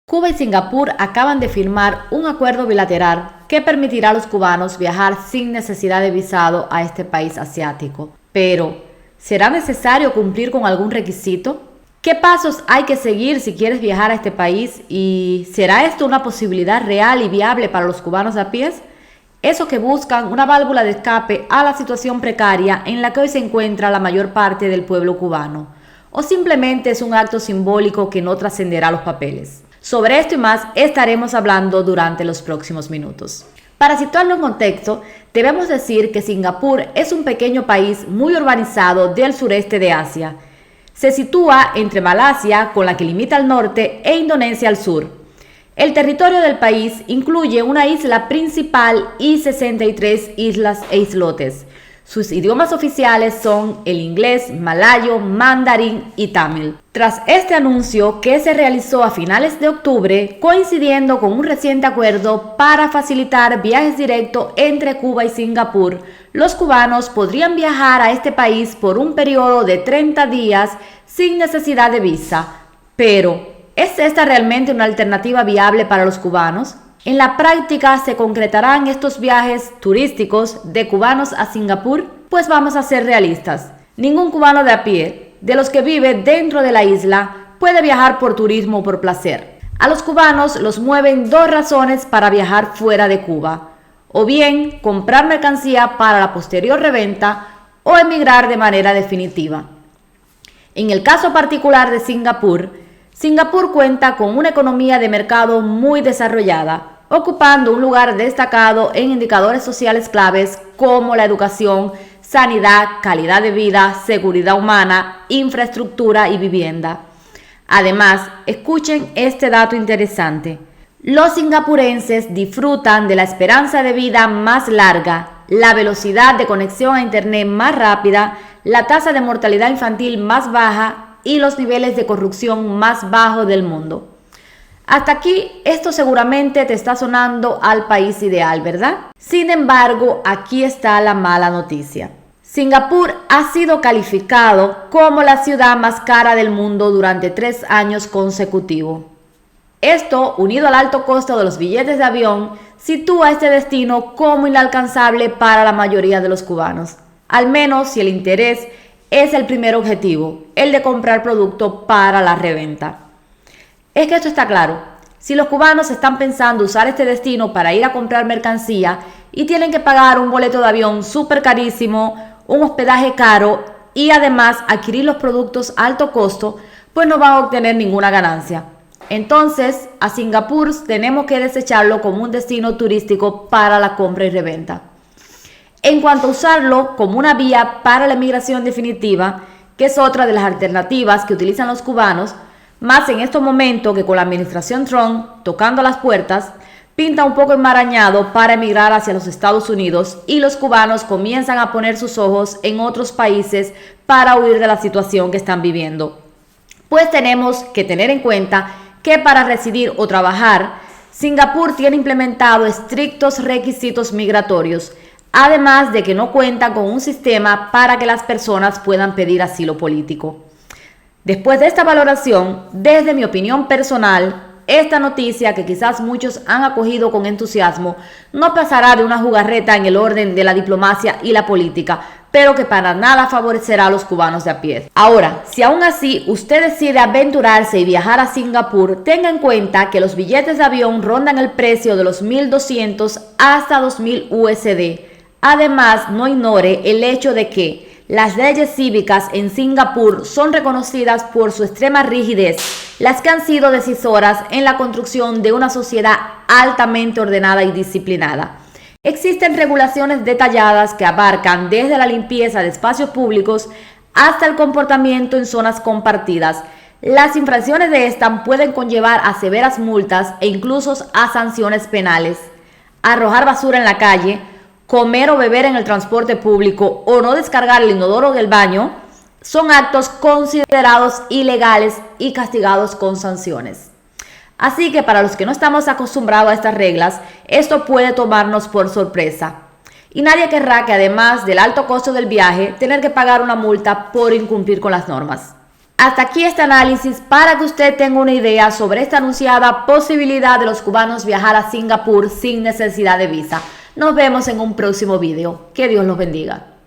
Cuba y Singapur acaban de firmar un acuerdo bilateral que permitirá a los cubanos viajar sin necesidad de visado a este país asiático. Pero, ¿será necesario cumplir con algún requisito? ¿Qué pasos hay que seguir si quieres viajar a este país? ¿Y será esto una posibilidad real y viable para los cubanos de a pie? Esos que buscan una válvula de escape a la situación precaria en la que hoy se encuentra la mayor parte del pueblo cubano. ¿O simplemente es un acto simbólico que no trascenderá los papeles? Sobre esto y más estaremos hablando durante los próximos minutos. Para situarlo en contexto, debemos decir que Singapur es un pequeño país muy urbanizado del sureste de Asia. Se sitúa entre Malasia, con la que limita al norte, e Indonesia al sur. El territorio del país incluye una isla principal y 63 islas e islotes. Sus idiomas oficiales son el inglés, malayo, mandarín y tamil. Tras este anuncio, que se realizó a finales de octubre, coincidiendo con un reciente acuerdo para facilitar viajes directos entre Cuba y Singapur, los cubanos podrían viajar a este país por un periodo de 30 días sin necesidad de visa. Pero, ¿es esta realmente una alternativa viable para los cubanos? En la práctica, ¿se concretarán estos viajes turísticos de cubanos a Singapur? Pues vamos a ser realistas. Ningún cubano de a pie, de los que vive dentro de la isla, puede viajar por turismo o por placer. A los cubanos los mueven dos razones para viajar fuera de Cuba: o bien comprar mercancía para la posterior reventa o emigrar de manera definitiva. En el caso particular de Singapur cuenta con una economía de mercado muy desarrollada, ocupando un lugar destacado en indicadores sociales claves como la educación, sanidad, calidad de vida, seguridad humana, infraestructura y vivienda. Además, escuchen este dato interesante: los singapurenses disfrutan de la esperanza de vida más larga, la velocidad de conexión a internet más rápida, la tasa de mortalidad infantil más baja y los niveles de corrupción más bajos del mundo. Hasta aquí, esto seguramente te está sonando al país ideal, ¿verdad? Sin embargo, aquí está la mala noticia. Singapur ha sido calificado como la ciudad más cara del mundo durante 3 años consecutivos. Esto, unido al alto costo de los billetes de avión, sitúa este destino como inalcanzable para la mayoría de los cubanos, al menos si el interés es el primer objetivo, el de comprar producto para la reventa. Es que esto está claro: si los cubanos están pensando usar este destino para ir a comprar mercancía y tienen que pagar un boleto de avión súper carísimo, un hospedaje caro y además adquirir los productos a alto costo, pues no van a obtener ninguna ganancia. Entonces, a Singapur tenemos que desecharlo como un destino turístico para la compra y reventa. En cuanto a usarlo como una vía para la emigración definitiva, que es otra de las alternativas que utilizan los cubanos, más en estos momentos que con la administración Trump tocando las puertas, pinta un poco enmarañado para emigrar hacia los Estados Unidos y los cubanos comienzan a poner sus ojos en otros países para huir de la situación que están viviendo. Pues tenemos que tener en cuenta que para residir o trabajar, Singapur tiene implementado estrictos requisitos migratorios, además de que no cuenta con un sistema para que las personas puedan pedir asilo político. Después de esta valoración, desde mi opinión personal, esta noticia, que quizás muchos han acogido con entusiasmo, no pasará de una jugarreta en el orden de la diplomacia y la política, pero que para nada favorecerá a los cubanos de a pie. Ahora, si aún así usted decide aventurarse y viajar a Singapur, tenga en cuenta que los billetes de avión rondan el precio de los 1.200 hasta 2.000 USD. Además, no ignore el hecho de que las leyes cívicas en Singapur son reconocidas por su extrema rigidez, las que han sido decisoras en la construcción de una sociedad altamente ordenada y disciplinada. Existen regulaciones detalladas que abarcan desde la limpieza de espacios públicos hasta el comportamiento en zonas compartidas. Las infracciones de estas pueden conllevar a severas multas e incluso a sanciones penales. Arrojar basura en la calle, comer o beber en el transporte público o no descargar el inodoro del baño son actos considerados ilegales y castigados con sanciones. Así que para los que no estamos acostumbrados a estas reglas, esto puede tomarnos por sorpresa. Y nadie querrá que, además del alto costo del viaje, tener que pagar una multa por incumplir con las normas. Hasta aquí este análisis para que usted tenga una idea sobre esta anunciada posibilidad de los cubanos viajar a Singapur sin necesidad de visa. Nos vemos en un próximo video. Que Dios los bendiga.